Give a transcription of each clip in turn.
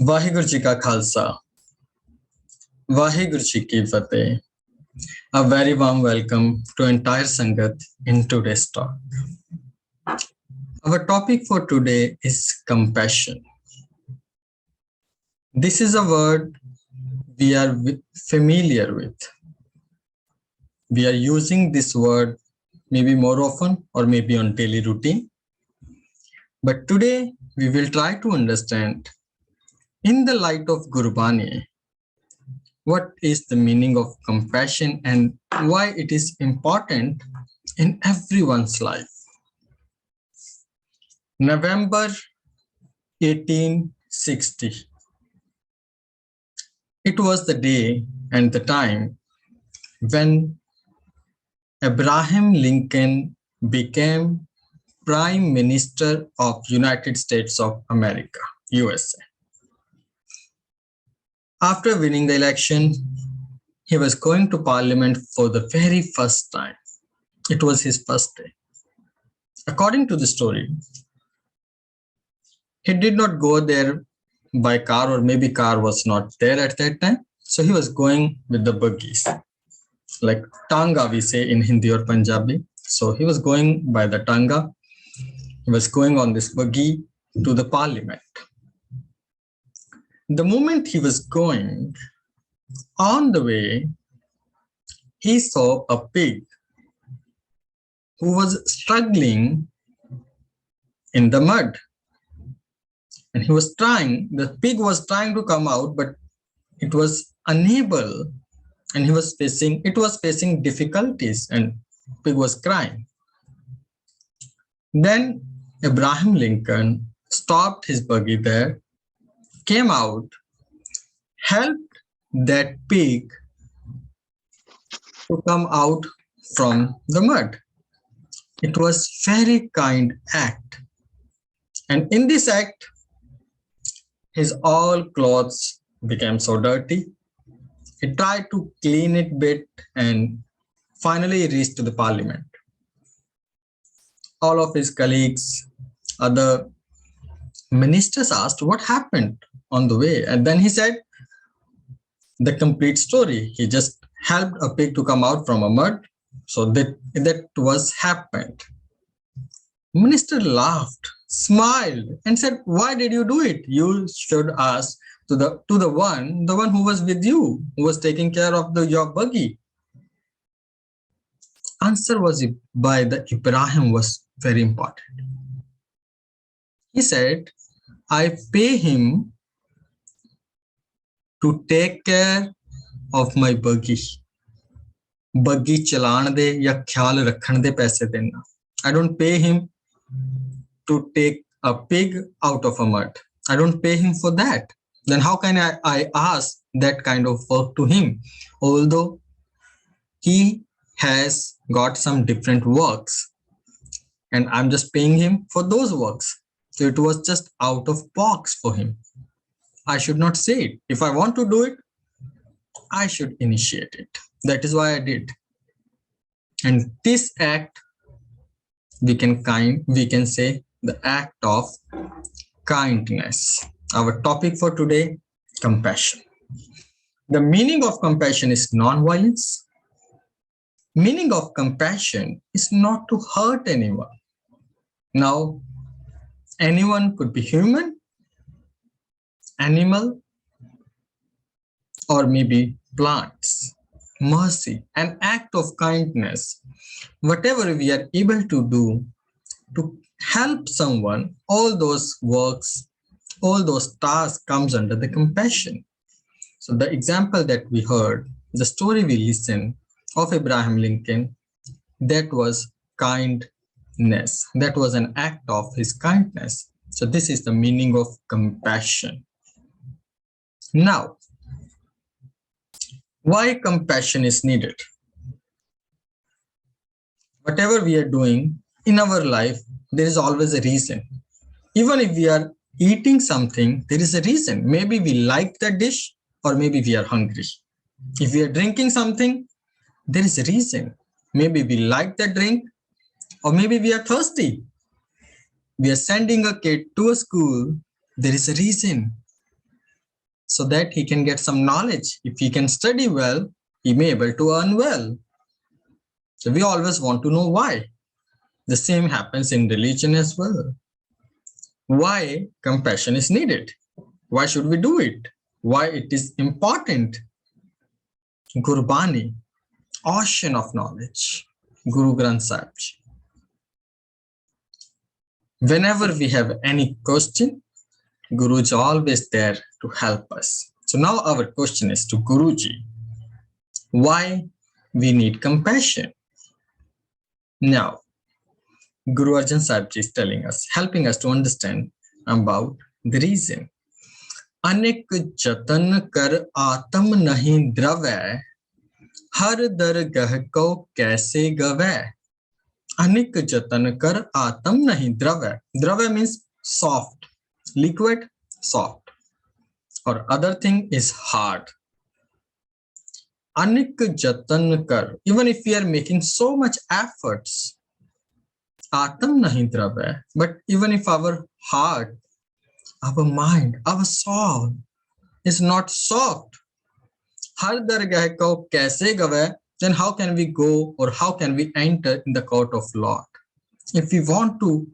ਵਾਹਿਗੁਰੂ ਜੀ ਕਾ ਖਾਲਸਾ ਵਾਹਿਗੁਰੂ ਜੀ ਕੀ ਫਤਿਹ. A very warm welcome to entire Sangat in today's talk. Our topic for today is compassion. This is a word we are familiar with. We are using this word maybe more often or maybe on daily routine. But today we will try to understand in the light of gurbani what is the meaning of compassion and why it is important in everyone's life. November 1860. It was the day and the time when Abraham Lincoln became Prime Minister of United States of America, USA. After winning the election, he was going to Parliament for the very first time. It was his first day. According to the story, he did not go there by car, or maybe car was not there at that time. So he was going with the buggies, like tanga we say in Hindi or Punjabi. So he was going by the tanga. He was going on this buggy to the Parliament. The moment he was going, on the way, he saw a pig who was struggling in the mud. And the pig was trying to come out, but it was unable, and it was facing difficulties, and pig was crying. Then Abraham Lincoln stopped his buggy there, came out, helped that pig to come out from the mud. It was very kind act. And in this act, his all clothes became so dirty. He tried to clean it bit and finally reached to the Parliament. All of his colleagues, other ministers asked what happened on the way. And then he said the complete story. He just helped a pig to come out from a mud. So that was happened. Minister laughed, smiled, and said, "Why did you do it? You should ask to the one who was with you, who was taking care of your buggy." Answer was by the Ibrahim was very important. He said, "I pay him to take care of my buggy. Buggy chalan de ya khyal rakhan de paise dena. I don't pay him to take a pig out of a mud. I don't pay him for that. Then how can I ask that kind of work to him? Although he has got some different works and I'm just paying him for those works. So it was just out of box for him. I should not say it. If I want to do it, I should initiate it. That is why I did. And this act, we can say the act of kindness. Our topic for today, compassion. The meaning of compassion is non-violence. Meaning of compassion is not to hurt anyone. Now, anyone could be human, animal, or maybe plants. Mercy, an act of kindness. Whatever we are able to do to help someone, all those works, all those tasks comes under the compassion. So the example that we heard, the story we listened of Abraham Lincoln, that was kindness. That was an act of his kindness. So this is the meaning of compassion. Now, why compassion is needed? Whatever we are doing in our life, there is always a reason. Even if we are eating something, there is a reason. Maybe we like the dish, or maybe we are hungry. If we are drinking something, there is a reason. Maybe we like the drink, or maybe we are thirsty. We are sending a kid to a school, there is a reason. so that he can get some knowledge. If he can study well, he may be able to earn well. So we always want to know why. The same happens in religion as well. Why compassion is needed? Why should we do it? Why it is important? Gurbani, ocean of knowledge. Guru Granth Sahib Ji. Whenever we have any question, Guru is always there to help us. So now our question is to Guruji, why we need compassion? Now, Guru Arjan Sahib Ji is telling us, helping us to understand about the reason. अनेक जतन कर आत्म नहीं द्रवै, हर दरगह को कैसे गवै. अनेक जतन कर आत्म नहीं द्रवै. Drava means soft, liquid, soft. Or other thing is hard. Anik jatan kar, even if we are making so much efforts, atam nahi dravya, but even if our heart, our mind, our soul is not soft, har dargah ko kaise gavay, then how can we go or how can we enter in the court of Lord? If we want to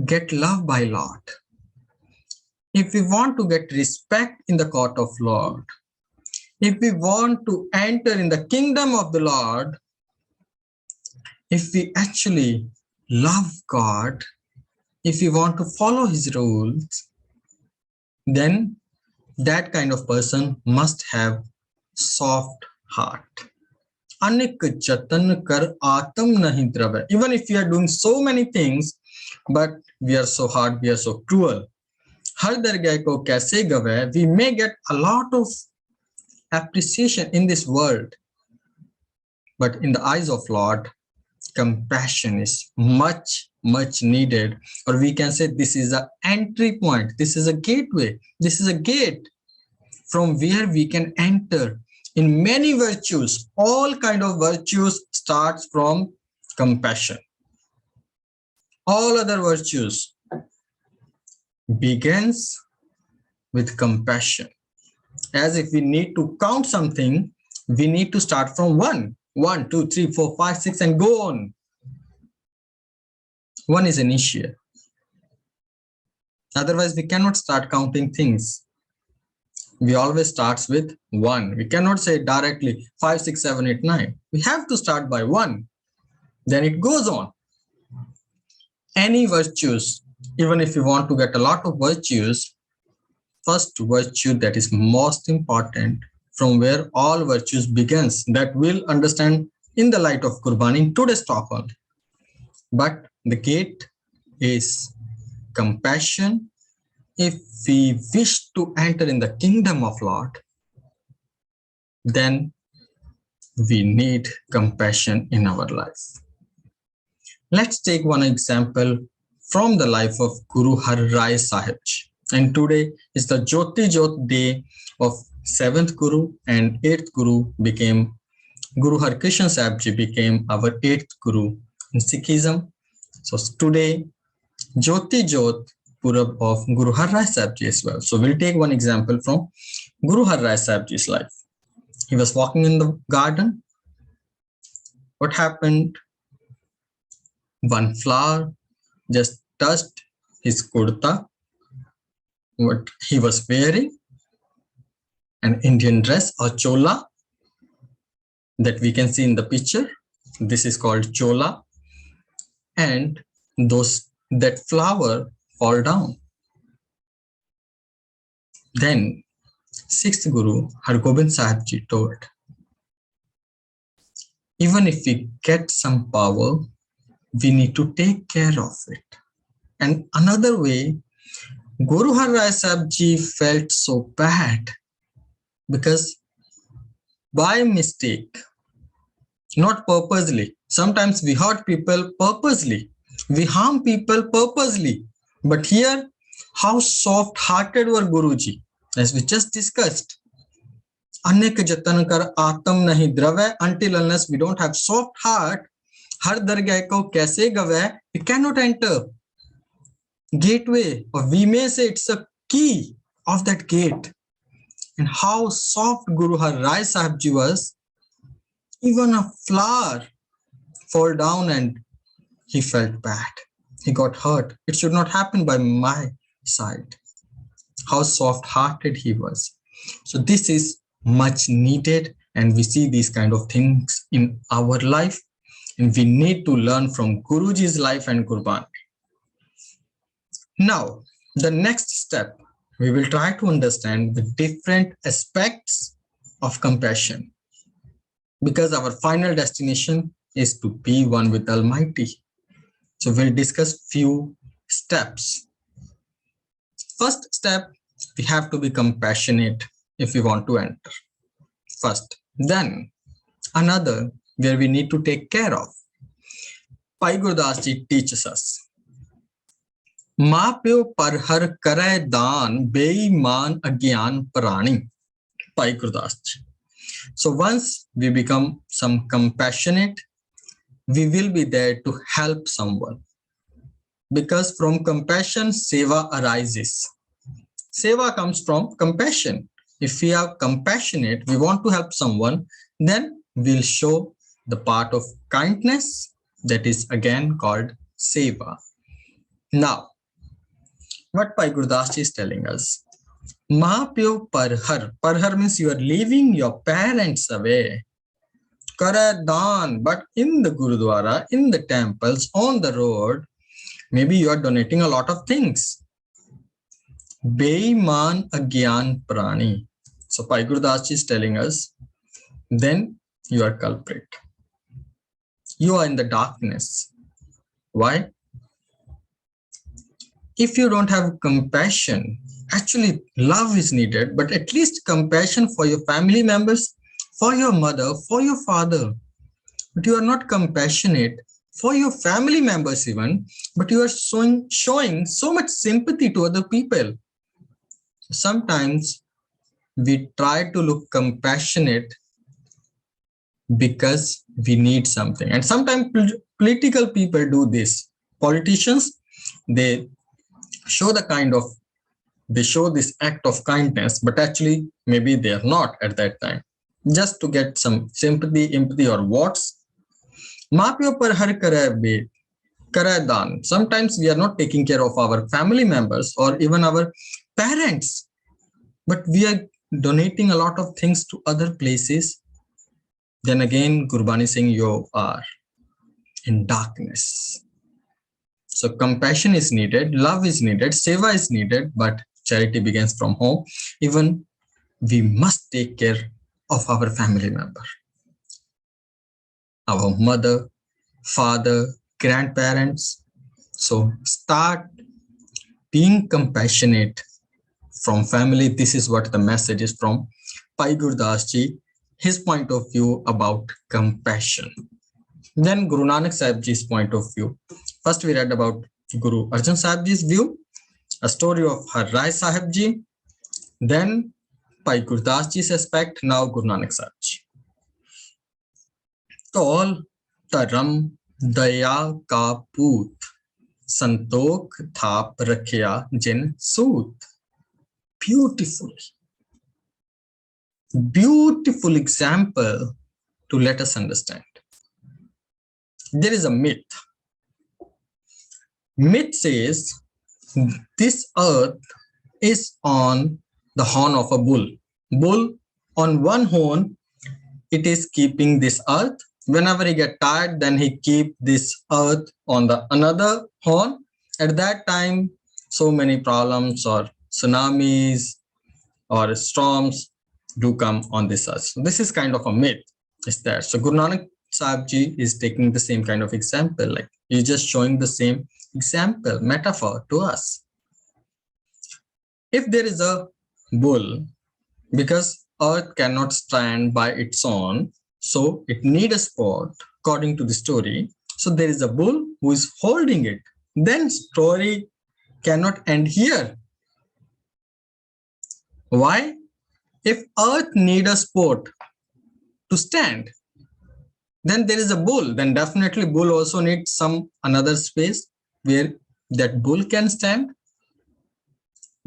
get love by Lord, if we want to get respect in the court of Lord, if we want to enter in the kingdom of the Lord, if we actually love God, if we want to follow his rules, then that kind of person must have soft heart. Anik jatan kar atam nahi dravya. Even if we are doing so many things, but we are so hard, we are so cruel. Har dargah ko kaise gavay, we may get a lot of appreciation in this world, but in the eyes of Lord, compassion is much needed, or we can say this is an entry point, this is a gateway, this is a gate from where we can enter in many virtues. All kind of virtues starts from compassion. All other virtues begins with compassion. As if we need to count something, we need to start from 1, 2, 3, 4, 5, 6 and go on. 1 is initial. Otherwise, we cannot start counting things. We always starts with 1. We cannot say directly 5, 6, 7, 8, 9. We have to start by 1. Then it goes on. Any virtues, even if you want to get a lot of virtues, first virtue that is most important, from where all virtues begins, that we'll understand in the light of Gurbani in today's talk only. But the gate is compassion. If we wish to enter in the kingdom of Lord, then we need compassion in our life. Let's take one example from the life of Guru Har Rai Sahib Ji. And today is the Jyoti Jyot day of 7th Guru, and 8th Guru became Guru Har Krishna Sahib Ji became our 8th Guru in Sikhism. So today Jyoti Jyot Purab of Guru Har Rai Sahib Ji as well. So we'll take one example from Guru Har Rai Sahib Ji's life. He was walking in the garden. What happened? One flower just touched his kurta, what he was wearing, an Indian dress or chola that we can see in the picture. This is called chola, and that flower fall down. Then 6th Guru Har Gobind Sahib Ji told, even if we get some power, we need to take care of it. And another way, Guru Har Rai Sahib Ji felt so bad because by mistake, not purposely, sometimes we hurt people purposely, we harm people purposely. But here, how soft-hearted were Guruji, as we just discussed. Anek jatan kar atam nahi dravya, until unless we don't have soft heart, har dargah ko kaise gavay, we cannot enter. Gateway, or we may say it's a key of that gate. and how soft Guru Har Rai Sahib Ji was. Even a flower fall down and he felt bad. He got hurt. It should not happen by my side. How soft-hearted he was. So this is much needed, and we see these kind of things in our life, and we need to learn from Guruji's life and Gurbani. Now, the next step, we will try to understand the different aspects of compassion, because our final destination is to be one with Almighty. So we'll discuss few steps. First step, we have to be compassionate if we want to enter. First. Then another where we need to take care of. Bhai Gurdas Ji teaches us. Ma pyo par har karai daan beiman agyan prani. Bhai Gurdas Ji. So once we become some compassionate, we will be there to help someone. Because from compassion, seva arises. Seva comes from compassion. If we are compassionate, we want to help someone, then we'll show the part of kindness that is again called seva. Now, what Bhai Gurdas Ji is telling us, Mahapyo Parhar. Parhar means you are leaving your parents away. Karadan, but in the Gurdwara, in the temples, on the road, maybe you are donating a lot of things. Beiman agyan prani. So Bhai Gurdas Ji is telling us, then you are culprit. You are in the darkness. Why? If you don't have compassion, actually love is needed, but at least compassion for your family members, for your mother, for your father. But you are not compassionate for your family members even, but you are showing so much sympathy to other people. Sometimes we try to look compassionate because we need something. And sometimes political people do this. Politicians, they show this act of kindness, but actually maybe they are not at that time, just to get some sympathy, empathy, or votes. Mapyo par har karai dan. Sometimes we are not taking care of our family members or even our parents, but we are donating a lot of things to other places. Then again, Gurbani saying you are in darkness. So compassion is needed, love is needed, seva is needed, but charity begins from home. Even we must take care of our family member, our mother, father, grandparents. So start being compassionate from family. This is what the message is from Bhai Gurdas Ji, his point of view about compassion. Then Guru Nanak Sahib Ji's point of view. First we read about Guru Arjan Sahib Ji's view, a story of Har Rai Sahib Ji, then Bhai Gurdas Ji's aspect, now Guru Nanak Sahib Ji. Tol Taram Daya Ka Poot Santok Thap Rakhya Jin Soot. Beautiful example to let us understand. There is a myth. Myth says this earth is on the horn of a bull. Bull on one horn, it is keeping this earth. Whenever he get tired, then he keep this earth on the another horn. At that time, so many problems or tsunamis or storms do come on this earth. So this is kind of a myth. Is there? So Guru Nanak Sahib Ji is taking the same kind of example, like he's just showing the same example, metaphor to us. If there is a bull, because earth cannot stand by its own, so it needs a support according to the story. So there is a bull who is holding it. Then story cannot end here. Why? If earth needs a support to stand, then there is a bull. Then definitely bull also needs some another space where that bull can stand.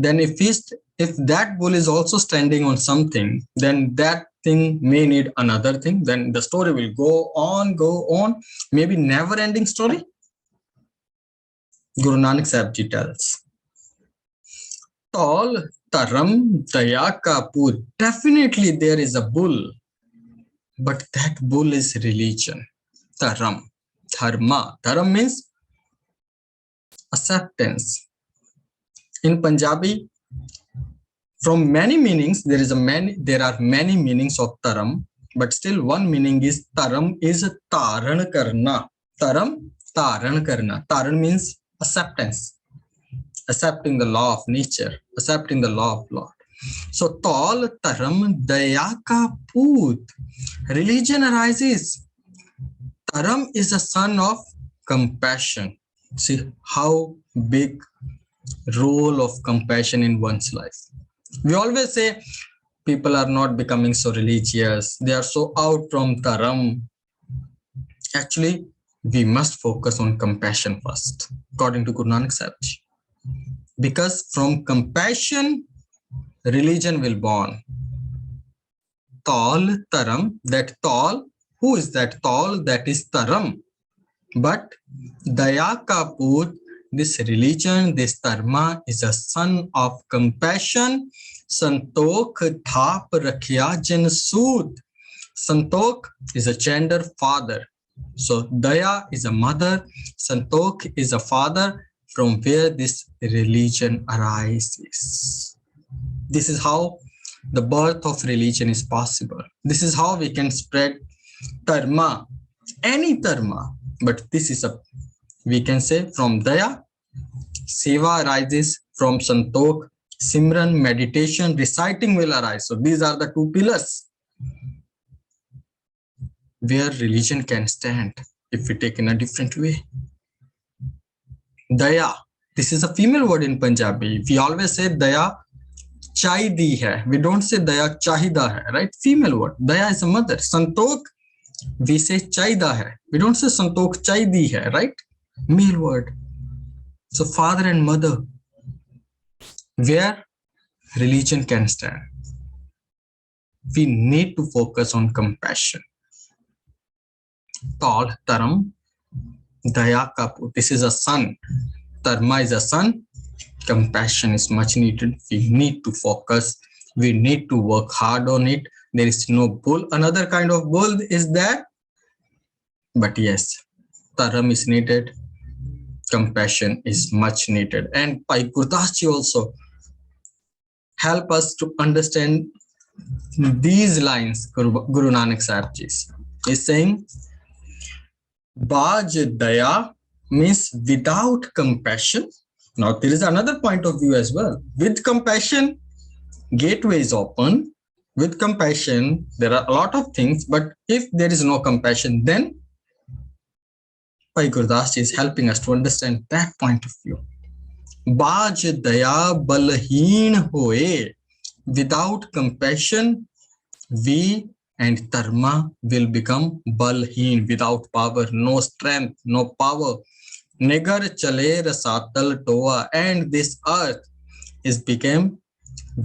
then if that bull is also standing on something, then that thing may need another thing. Then the story will go on, maybe never ending story. Guru Nanak Sahib Ji tells, Tall Taram Daya Kapur. Definitely there is a bull, but that bull is religion. Taram, Dharma. Dharam means acceptance. In Punjabi, from many meanings, there are many meanings of taram, but still one meaning is taram is taran karna. Taram, taran karna. Taran means acceptance, accepting the law of nature, accepting the law of Lord. So tall taram daya ka poot. Religion arises. Taram is a son of compassion. See how big role of compassion in one's life. We always say people are not becoming so religious, they are so out from Taram. Actually, we must focus on compassion first, according to Guru Nanak Sahib Ji. Because from compassion, religion will born. Tall Taram, that tall, who is that tall? That is Taram. But Daya Kaput, this religion, this dharma is a son of compassion. Santokh Thap Rakhya Jan Sood. Santokh is a gender father. So Daya is a mother. Santokh is a father from where this religion arises. This is how the birth of religion is possible. This is how we can spread dharma, any dharma. But this is we can say from Daya, Seva arises, from Santokh, Simran, meditation, reciting will arise. So these are the two pillars where religion can stand if we take in a different way. Daya, this is a female word in Punjabi. We always say Daya chaidi hai. We don't say Daya chahida hai, right? Female word. Daya is a mother. Santokh, we say chaida hai. We don't say Santokh chaidi hai, right? Male word. So father and mother, where religion can stand. We need to focus on compassion. Tall Taram Daya Kapur. This is a son. Dharma is a son. Compassion is much needed. We need to focus. We need to work hard on it. There is no bull. Another kind of bull is there. But yes, Taram is needed. Compassion is much needed. And Bhai Gurdas Ji also help us to understand these lines. Guru Nanak Sahib Ji is saying, Baj Daya means without compassion. Now there is another point of view as well. With compassion, gateway is open. With compassion, there are a lot of things, but if there is no compassion, then Bhai Gurdas Ji is helping us to understand that point of view. Baj Daya Balheen Hoye. Without compassion, we and dharma will become balheen, without power, no strength, no power. Negar chale rasatal toa, and this earth is became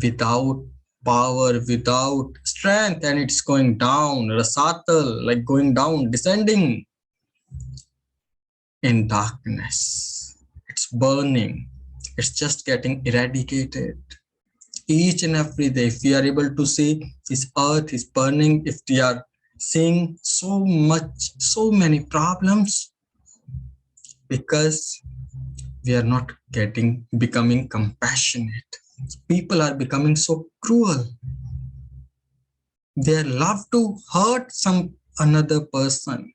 without power, without strength, and it's going down, rasatal, like going down, descending in darkness. It's burning. It's just getting eradicated. Each and every day, if we are able to see this earth is burning, if we are seeing so many problems, because we are not becoming compassionate. People are becoming so cruel. They love to hurt another person.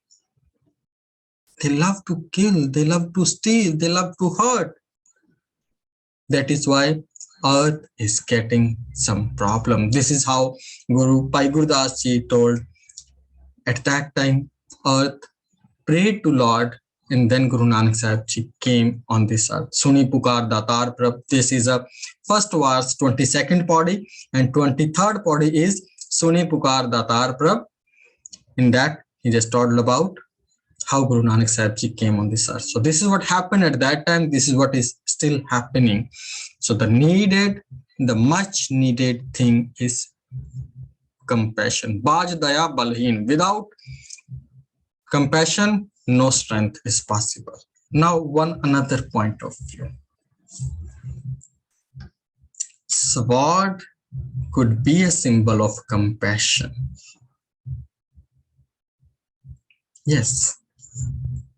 They love to kill, they love to steal, they love to hurt. That is why earth is getting some problem. This is how Bhai Gurdas Ji told. At that time, earth prayed to Lord, and then Guru Nanak Sahib Ji came on this earth. Suni Pukar Datar Prabh. This is a first verse, 22nd Pauri, and 23rd Pauri is Suni Pukar Datar Prabh. In that, he just told about how Guru Nanak Sahib Ji came on this earth. So this is what happened at that time. This is what is still happening. So the much needed thing is compassion. Baj daya balheen. Without compassion, no strength is possible. Now, another point of view. Sword could be a symbol of compassion. Yes,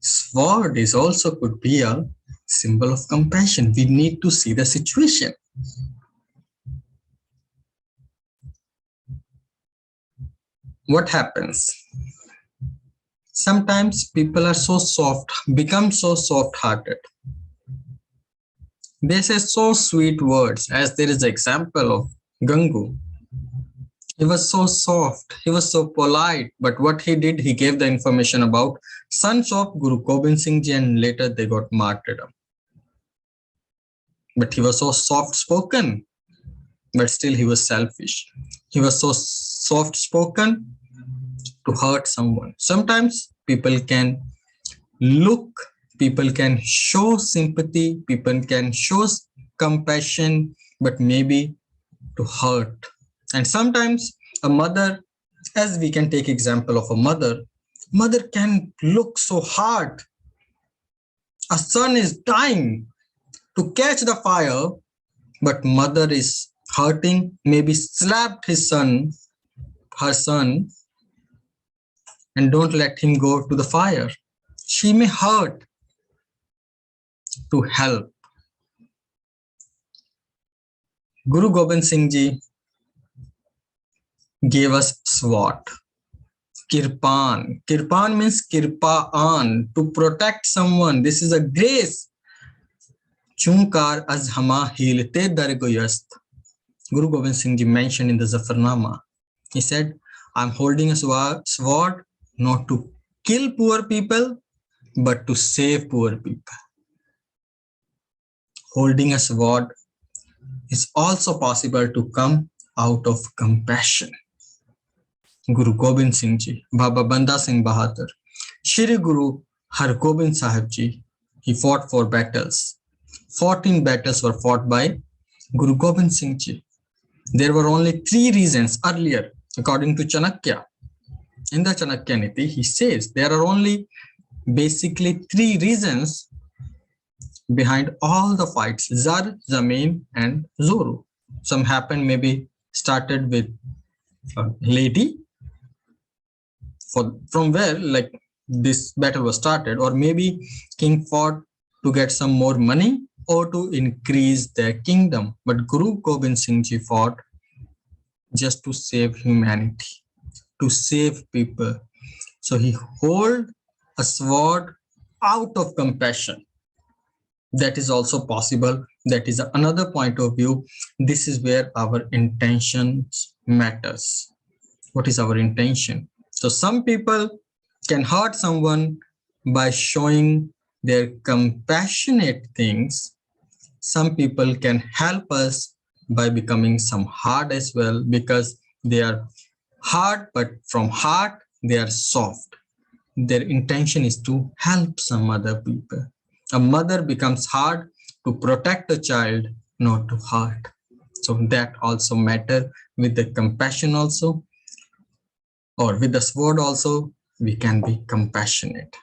sword is also could be a symbol of compassion. We need to see the situation. What happens? Sometimes people are become so soft-hearted. They say so sweet words, as there is an example of Gangu. He was so soft, he was so polite, but what he did, he gave the information about sons of Guru Gobind Singh Ji, and later they got martyred. But he was so soft-spoken, but still he was selfish. He was so soft-spoken to hurt someone. Sometimes people can people can show sympathy, people can show compassion, but maybe to hurt. And sometimes a mother, as we can take example of a mother can look so hard. A son is dying to catch the fire, but mother is hurting, maybe slapped her son, and don't let him go to the fire. She may hurt to help. Guru Gobind Singh Ji gave us sword. Kirpan. Kirpan means kirpaan, to protect someone. This is a grace. Chunkar azhama hilte dargoyast. Guru Gobind Singh Ji mentioned in the Zafarnama. He said, I'm holding a sword not to kill poor people, but to save poor people. Holding a sword is also possible to come out of compassion. Guru Gobind Singh Ji, Baba Banda Singh Bahadur, Shri Guru Har Gobind Sahib Ji, he fought 4 battles. 14 battles were fought by Guru Gobind Singh Ji. There were only 3 reasons earlier, according to Chanakya. In the Chanakya Niti, he says there are only basically 3 reasons behind all the fights: Zar, Zameen, and Zoru. Some happened, maybe started with a lady, from where like this battle was started, or maybe king fought to get some more money or to increase their kingdom. But Guru Gobind Singh Ji fought just to save humanity, to save people. So he held a sword out of compassion. That is also possible. That is another point of view. This is where our intentions matters. What is our intention? So some people can hurt someone by showing their compassionate things. Some people can help us by becoming some hard as well, because they are hard, but from heart they are soft. Their intention is to help some other people. A mother becomes hard to protect a child, not to hurt. So that also matter. With the compassion also, or with the sword also, we can be compassionate.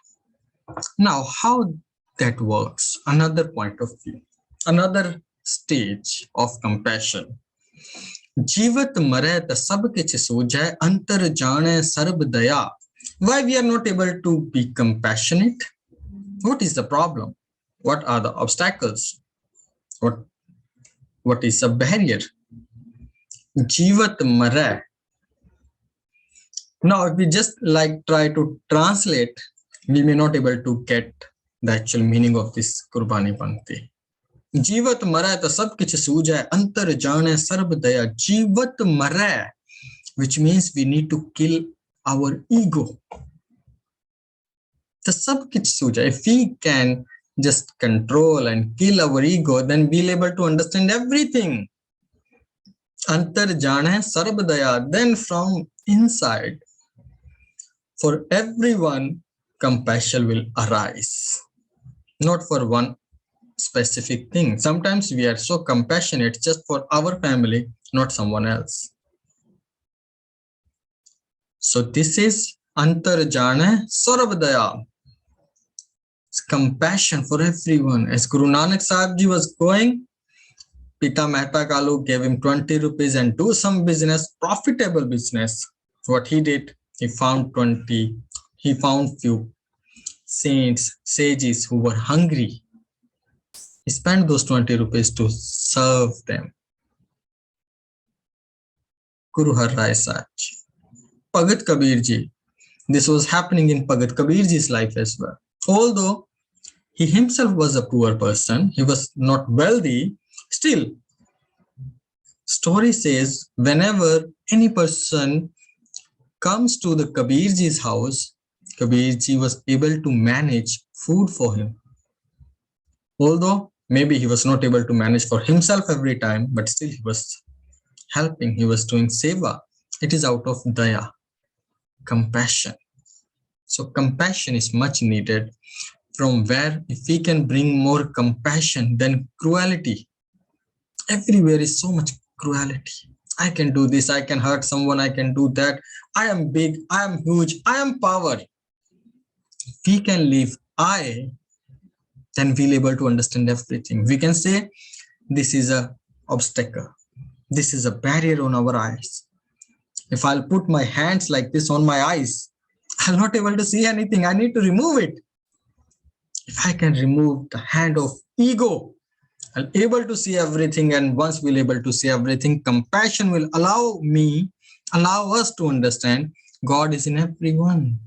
Now, how that works? Another point of view, another stage of compassion. Jivat mare ta sab kich sujai, antar jane sarb daya. Why we are not able to be compassionate? What is the problem? What are the obstacles? What is a barrier? Jivat mare. Now, if we just like try to translate, we may not able to get the actual meaning of this Gurbani Pankti. Jivat mare ta sab kich sujai, antar jane sarb daya. Jivat mare, which means we need to kill our ego. The sab kich sujai. If we can just control and kill our ego, then we'll able to understand everything. Antar jane sarb daya. Then from inside, for everyone, compassion will arise. Not for one specific thing. Sometimes we are so compassionate just for our family, not someone else. So this is Antar Jane Sarvadaya. Compassion for everyone. As Guru Nanak Sahib Ji was going, Pita Mehta Kalu gave him 20 rupees and do some business, profitable business. What he did, he found few saints, sages who were hungry. He spent those 20 rupees to serve them. Guru Har Rai Sach. Bhagat Kabir Ji. This was happening in Bhagat Kabir Ji's life as well. Although he himself was a poor person, he was not wealthy, still, story says whenever any person comes to the Kabir Ji's house, Kabir Ji was able to manage food for him. Although maybe he was not able to manage for himself every time, but still he was helping, he was doing seva. It is out of daya, compassion. So compassion is much needed, from where if we can bring more compassion than cruelty. Everywhere is so much cruelty. I can do this, I can hurt someone, I can do that. I am big, I am huge, I am power. If we can leave I, then we'll able to understand everything. We can say this is a obstacle. This is a barrier on our eyes. If I'll put my hands like this on my eyes, I'll not able to see anything. I need to remove it. If I can remove the hand of ego, I'll able to see everything. And once we'll able to see everything, compassion will allow us to understand God is in everyone.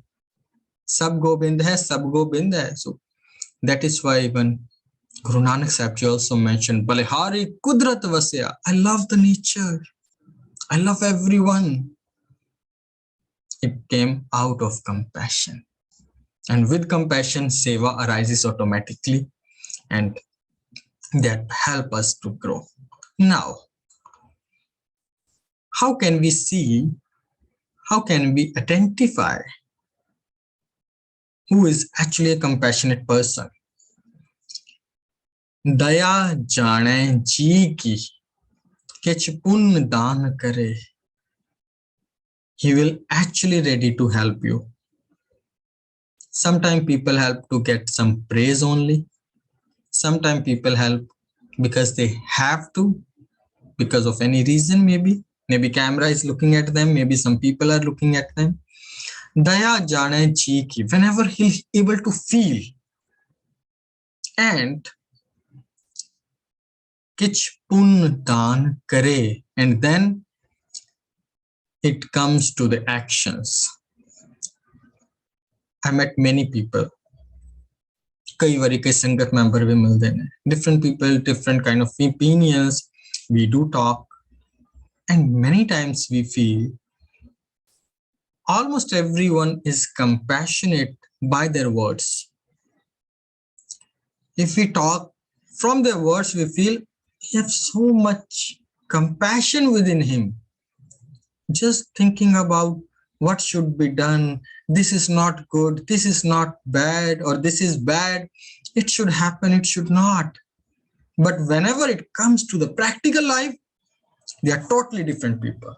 Sab Gobind hai, sab Gobind hai. So that is why even Guru Nanak Sahib Ji also mentioned, Balihari Kudrat Vasya. I love the nature. I love everyone. It came out of compassion. And with compassion, seva arises automatically, and that help us to grow. Now, how can we see, how can we identify who is actually a compassionate person? Daya jane ji ki, kech punn daan kare. He will actually ready to help you. Sometimes people help to get some praise only. Sometimes people help because they have to, because of any reason, maybe camera is looking at them, maybe some people are looking at them. Daya jane ji ki, whenever he's able to feel, and kich pun daan kare, and then it comes to the actions. I met many people. कई बारी कई संगत member भी मिलते हैं. Different people, different kind of opinions. We do talk, and many times we feel almost everyone is compassionate by their words. If we talk from their words, we feel he has so much compassion within him. Just thinking about what should be done, this is not good, this is not bad, or this is bad, it should happen, it should not. But whenever it comes to the practical life, they are totally different people.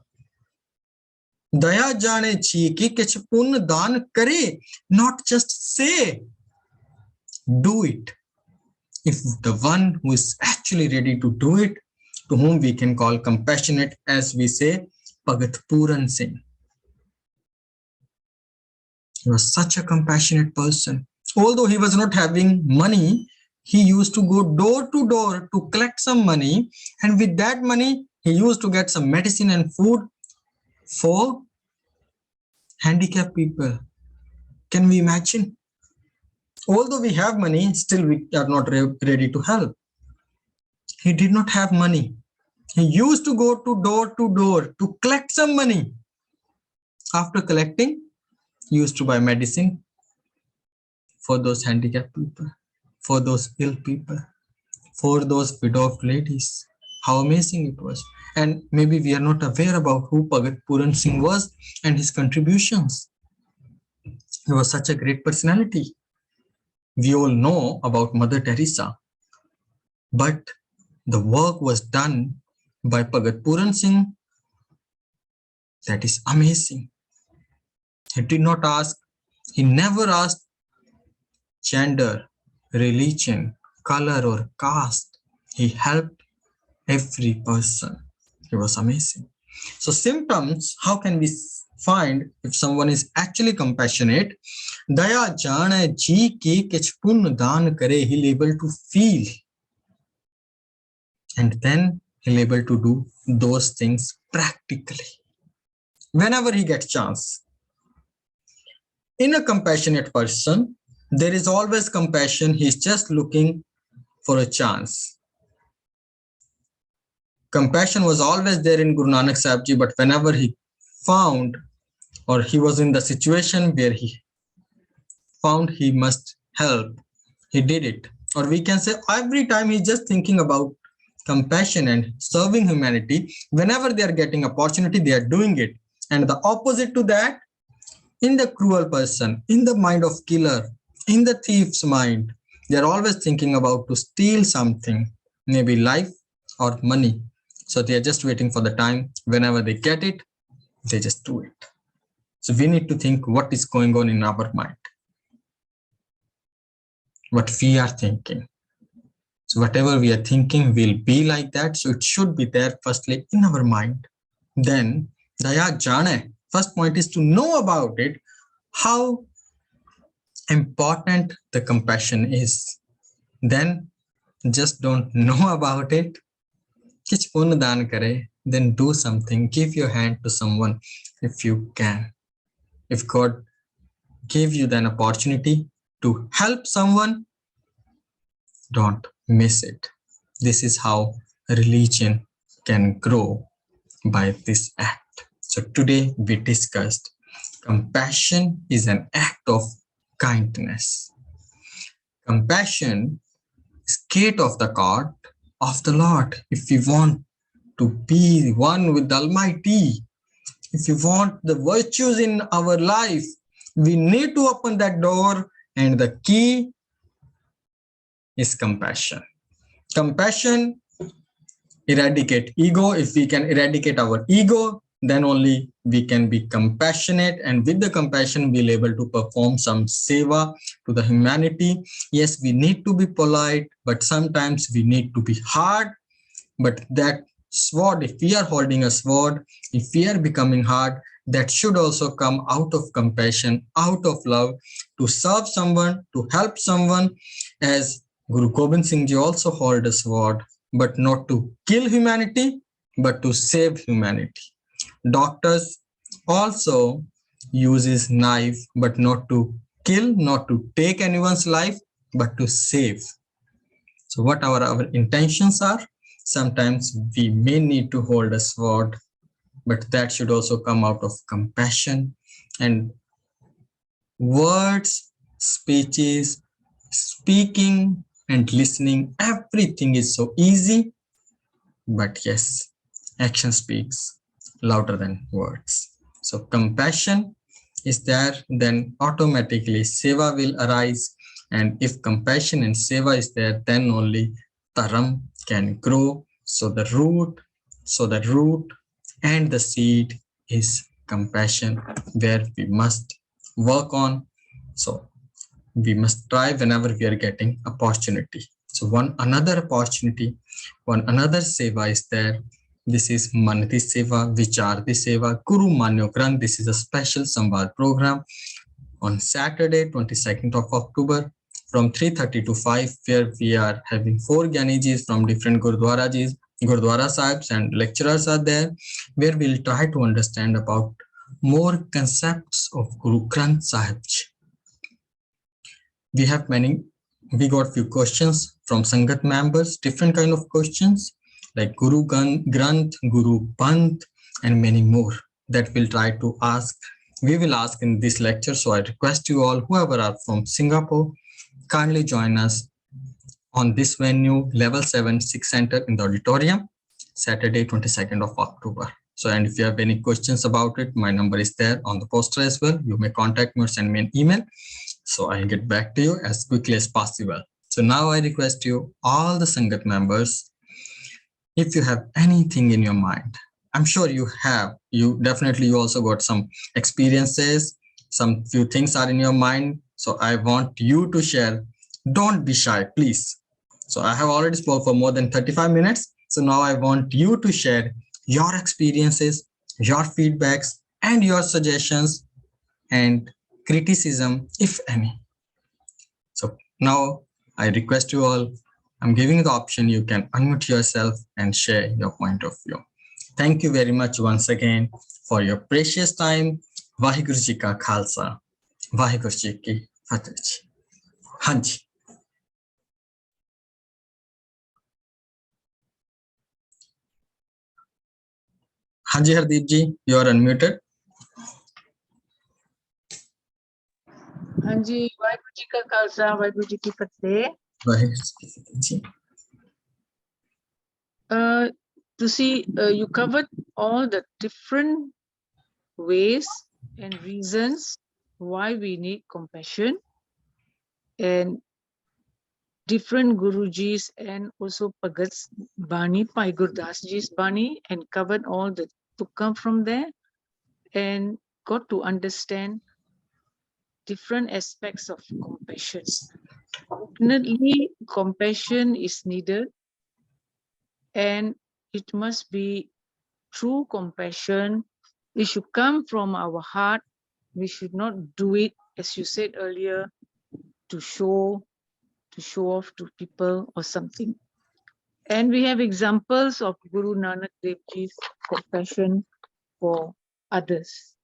Daya jane chi ki kich punn daan kare, not just say, do it. If the one who is actually ready to do it, to whom we can call compassionate, as we say, Bhagat Puran Singh. He was such a compassionate person. Although he was not having money, he used to go door to door to collect some money, and with that money, he used to get some medicine and food for handicapped people. Can we imagine? Although we have money, still we are not ready to help. He did not have money. He used to go to door to collect some money. After collecting, he used to buy medicine for those handicapped people, for those ill people, for those widowed ladies. How amazing it was. And maybe we are not aware about who Bhagat Puran Singh was and his contributions. He was such a great personality. We all know about Mother Teresa. But the work was done by Bhagat Puran Singh. That is amazing. He did not ask, he never asked gender, religion, color, or caste. He helped every person. It was amazing. So symptoms, how can we find if someone is actually compassionate? Daya jane ji ki kich pun daan kare, he'll able to feel. And then he'll able to do those things practically. Whenever he gets chance. In a compassionate person, there is always compassion. He's just looking for a chance. Compassion was always there in Guru Nanak Sahib Ji, but whenever he found or he was in the situation where he found he must help, he did it. Or we can say every time he's just thinking about compassion and serving humanity. Whenever they are getting opportunity, they are doing it. And the opposite to that, in the cruel person, in the mind of killer, in the thief's mind, they are always thinking about to steal something, maybe life or money. So they are just waiting for the time. Whenever they get it, they just do it. So we need to think what is going on in our mind, what we are thinking. So whatever we are thinking will be like that. So it should be there firstly in our mind. Then Daya Jane, first point is to know about it, how important the compassion is. Then just don't know about it. Kich pun daan kare, then do something, give your hand to someone if you can. If God gave you an opportunity to help someone, don't miss it. This is how religion can grow, by this act. So today we discussed compassion is an act of kindness. Compassion is gate of the court of the Lord. If we want to be one with the Almighty, if we want the virtues in our life, we need to open that door, and the key is compassion. Compassion eradicate ego. If we can eradicate our ego, then only we can be compassionate, and with the compassion we'll able to perform some seva to the humanity. Yes, we need to be polite, but sometimes we need to be hard. But that sword, if we are holding a sword, if we are becoming hard, that should also come out of compassion, out of love, to serve someone, to help someone. As Guru Gobind Singh Ji also held a sword, but not to kill humanity, but to save humanity. Doctors also uses knife, but not to kill, not to take anyone's life, but to save. So what our intentions are? Sometimes we may need to hold a sword, but that should also come out of compassion. And words, speeches, speaking and listening, everything is so easy. But yes, action speaks louder than words. So compassion is there, then automatically seva will arise. And if compassion and seva is there, then only dharam can grow. So the root and the seed is compassion, where we must work on. So we must try whenever we are getting opportunity. So one another seva is there. This is Manati Seva, Vicharti Seva, Guru Manyo Granth. This is a special Samvad program on Saturday, 22nd of October from 3:30 to 5, where we are having 4 Gyanijis from different Gurdwara Sahibs, and lecturers are there, where we'll try to understand about more concepts of Guru Granth Sahib Ji. We got few questions from Sangat members, different kind of questions like Guru Granth, Guru Panth, and many more that we'll try to ask. We will ask in this lecture. So I request you all, whoever are from Singapore, kindly join us on this venue, level 7, Sikh Center in the auditorium, Saturday, 22nd of October. So, and if you have any questions about it, my number is there on the poster as well. You may contact me or send me an email. So I'll get back to you as quickly as possible. So now I request you, all the Sangat members, if you have anything in your mind, I'm sure you have, you also got some experiences, some few things are in your mind. So I want you to share. Don't be shy, please. So I have already spoke for more than 35 minutes. So now I want you to share your experiences, your feedbacks, and your suggestions and criticism, if any. So now I request you all, I'm giving the option, you can unmute yourself and share your point of view. Thank you very much once again for your precious time. Vaheguru Ji Ka Khalsa, Vaheguru Ji Ki Fateh Ji. Hanji. Hanji Hardeep Ji, you are unmuted. Hanji, Vaheguru Ji Ka Khalsa, Vaheguru Ji Ki Fateh. Vaheguru Ji Ki Fateh Ji. To see, you covered all the different ways and reasons why we need compassion, and different Gurujis and also Pagat's Bani, Pai Gurdas Ji's Bani, and covered all the to come from there and got to understand different aspects of compassion. Definitely, compassion is needed, and it must be true compassion. It should come from our heart. We should not do it, as you said earlier, to show off to people or something. And we have examples of Guru Nanak Dev Ji's compassion for others.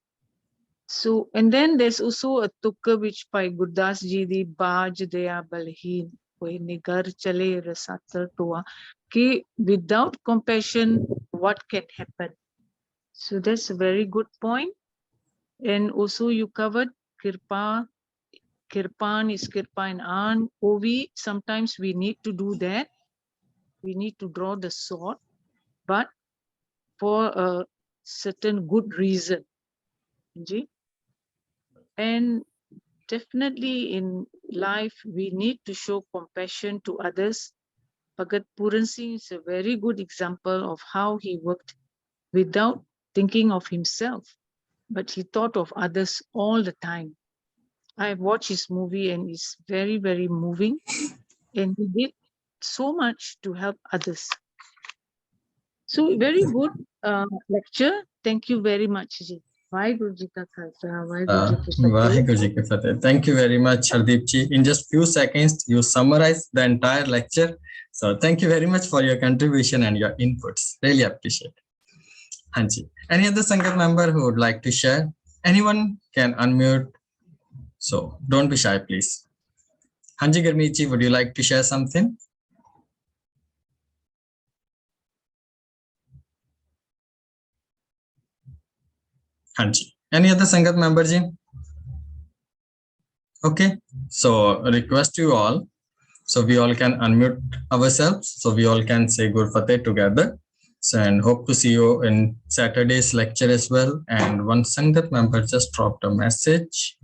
So, and then there's also a tukka which Bhai Gurdas Ji di Baj Daya Balheen, koi nigar chale rasatar toa, ki without compassion, what can happen? So that's a very good point. And also you covered kirpa. Kirpan is kirpa and an. Ovi, sometimes we need to do that. We need to draw the sword, but for a certain good reason. And definitely in life, we need to show compassion to others. Bhagat Puran Singh is a very good example of how he worked without thinking of himself, but he thought of others all the time. I watched his movie and it's very, very moving. And he did so much to help others. So very good lecture. Thank you very much, Ji. Vaheguru Ji Ka Khalsa, Vaheguru Ji Ki Fateh. Vaheguru Ji Ki Fateh. Thank you very much, Hardeep Ji. In just few seconds, you summarize the entire lecture. So thank you very much for your contribution and your inputs. Really appreciate it. Hanji. Any other Sangat member who would like to share? Anyone can unmute. So don't be shy, please. Hanji Gurmeet Ji, would you like to share something? Hanji. Any other Sangat member Ji? Okay. So request you all. So we all can unmute ourselves. So we all can say Gur Fateh together. So, and hope to see you in Saturday's lecture as well. And one Sangat member just dropped a message.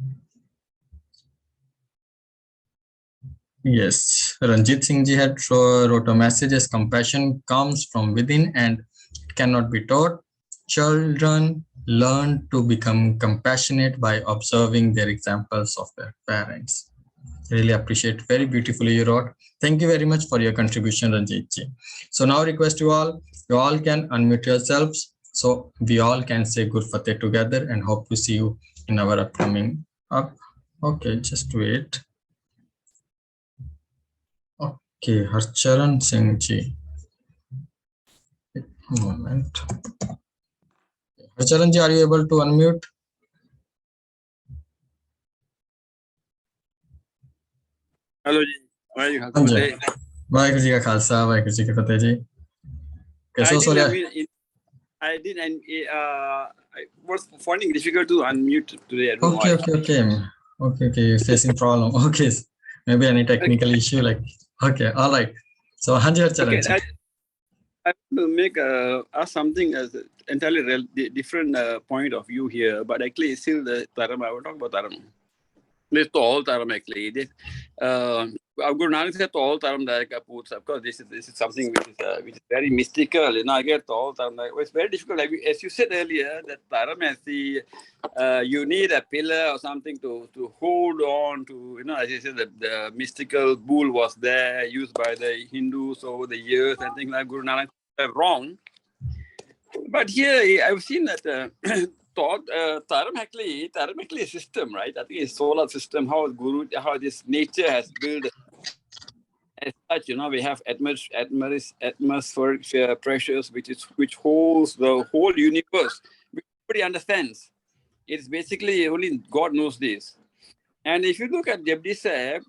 Yes, Ranjit Singh Ji had wrote a message as compassion comes from within and it cannot be taught. Children learn to become compassionate by observing their examples of their parents. Really appreciate, very beautifully you wrote. Thank you very much for your contribution, Ranjit Ji. So now request you all can unmute yourselves. So we all can say Gur Fateh together and hope to see you in our upcoming up. Okay, just wait. Okay, Harcharan Singh Ji. Moment. Harcharan Ji, are you able to unmute? Hello Ji. Vaheguru Ji Ka Khalsa, Vaheguru Ji Ki Fateh Ji. Okay, so sorry. I did, and I was finding it difficult to unmute today. I don't know why. Okay. You're facing problem. Okay, maybe any technical issue. Like, okay, all right. So, Hanji Harcharan Ji. I want to make ask something as entirely different point of view here, but actually it's still the Dharam. I will talk about Dharam. It's all Dharam actually. Guru Nanak said all Taram Dayaka Puts. Of course, this is something which is very mystical. I get all Taram Dayaka. It's very difficult. As you said earlier, that Taram as you need a pillar or something to hold on to. As you said, the mystical bull was there, used by the Hindus over the years, and things like Guru Nanak are wrong. But here I've seen that Taram actually a system, right? I think it's solar system. How this nature has built. As such, we have atmospheric pressures, which holds the whole universe. Nobody understands. It's basically only God knows this. And if you look at Jabdi Sahib,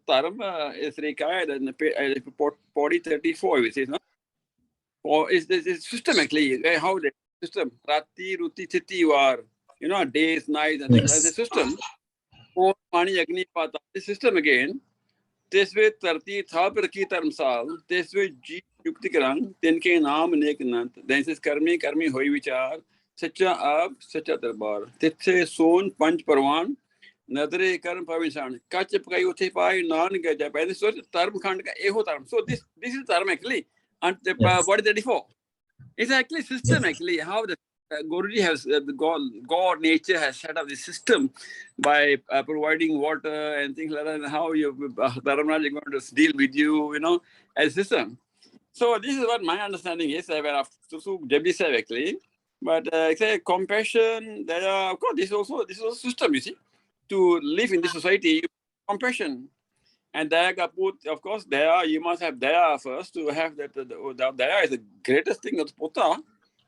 Taram is required in Podi 34, which is, or is this system actually, how the system, Rati, Ruti, Titi, war, days, nights, and things like the system. Or Pani Agni Pata, the system again. Tesve Tarti Thapirki Tarmsal, Tesve G Yuktikarang, Tenke Nam Nekanant, then says Karmi Hoi Vichar, Sacha Ab, Sacha Darbar, Tetse Son Panch Parwan, Nadre Karam Pavisan, Kachapai Utepai, Nan Gaja, by the sort of Tarm Kandaka Eho Tarm. So this is Tarm actually, and the body 34. It's actually system actually, how the Guruji has the God nature has set up the system by providing water and things like that, and how Dharamraj is going to deal with you, as a system. So this is what my understanding is. I went to Jabdi Sahib actually, but say compassion. There are, of course, this is also a system. You see, to live in this society, compassion. And Daya put, of course, Daya, you must have Daya first to have that. Daya is the greatest thing of Putta.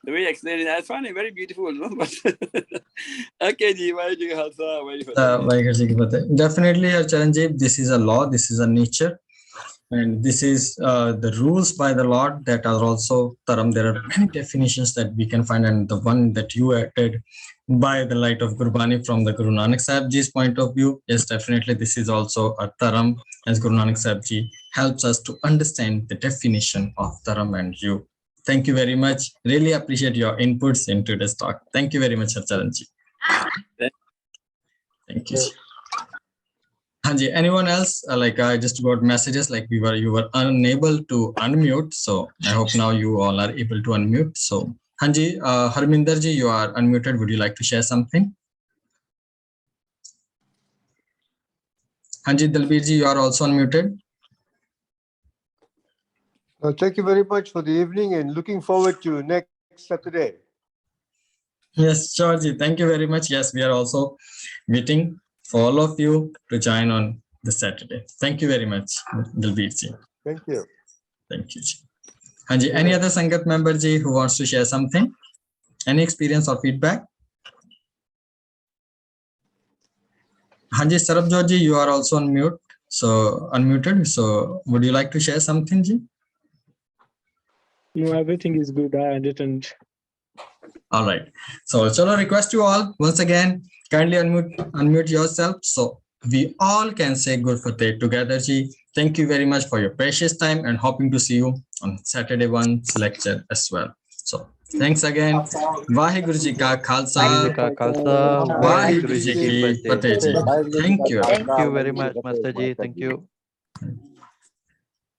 The way you explain it, I find it very beautiful. But okay, Ji, definitely, Charanjeev, this is a law, this is a nature, and this is the rules by the Lord that are also Taram. There are many definitions that we can find, and the one that you added by the light of Gurbani from the Guru Nanak Sahib Ji's point of view, yes, definitely this is also a Taram, as Guru Nanak Sahib Ji helps us to understand the definition of Taram and you. Thank you very much. Really appreciate your inputs into this talk. Thank you very much, Charanji. Thank you. Hanji, anyone else? Like I just got messages like you were unable to unmute. So I hope now you all are able to unmute. So Hanji, Harminder ji, you are unmuted. Would you like to share something? Hanji Dalbir ji, you are also unmuted. Thank you very much for the evening and looking forward to next Saturday. Yes, Georgie, thank you very much. Yes, we are also waiting for all of you to join on this Saturday. Thank you very much, Dalbir ji. Thank you. Thank you, ji. Hanji, any other Sangat member ji who wants to share something? Any experience or feedback? Hanji Sarabjot ji, you are also unmuted. So would you like to share something, ji? No, everything is good. I understand. All right. So chalo, request you all once again, kindly unmute yourself so we all can say Gur Fateh together, ji. Thank you very much for your precious time and hoping to see you on Saturday 1's lecture as well. So thanks again. Vaheguru ji ka Khalsa. Vaheguru ji ki Fateh ji. Thank you. Thank you very much, Master Ji. Thank you.